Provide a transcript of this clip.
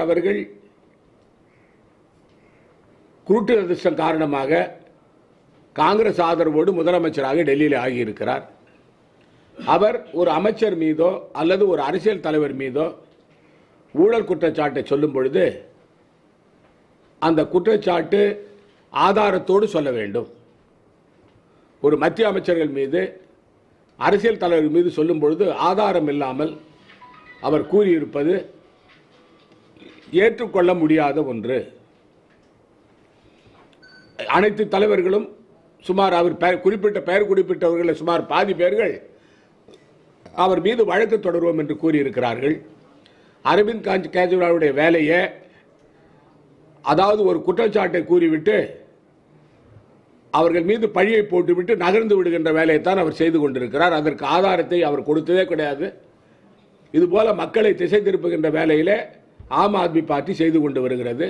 அவர்கள் குருட்டு அதிர்ஷ்டம் காரணமாக காங்கிரஸ் ஆதரவோடு முதலமைச்சராக டெல்லியில் ஆகியிருக்கிறார். அவர் ஒரு அமைச்சர் மீதோ அல்லது ஒரு அரசியல் தலைவர் மீதோ ஊழல் குற்றச்சாட்டை சொல்லும் பொழுது அந்த குற்றச்சாட்டு ஆதாரத்தோடு சொல்ல வேண்டும். ஒரு மத்திய அமைச்சர்கள் மீது அரசியல் தலைவர் மீது சொல்லும் பொழுது ஆதாரம் இல்லாமல் அவர் கூறியிருப்பது ஏற்றுக்கொள்ள முடியாத ஒன்று. அனைத்து தலைவர்களும் சுமார் அவர் குறிப்பிட்ட பெயர் குறிப்பிட்டவர்கள் சுமார் பாதி பேர்கள் அவர் மீது வழக்கு தொடருவோம் என்று கூறியிருக்கிறார்கள். அரவிந்த் கெஜ்ரிவாலுடைய வேலையை, அதாவது ஒரு குற்றச்சாட்டை கூறிவிட்டு அவர்கள் மீது பழியை போட்டுவிட்டு நகர்ந்து விடுகின்ற வேலையைத்தான் அவர் செய்து கொண்டிருக்கிறார். அதற்கு ஆதாரத்தை அவர் கொடுத்ததே கிடையாது. இதுபோல மக்களை திசை திருப்புகின்ற வேலையிலே ஆம் ஆத்மி பார்ட்டி செய்து கொண்டு வருகிறது.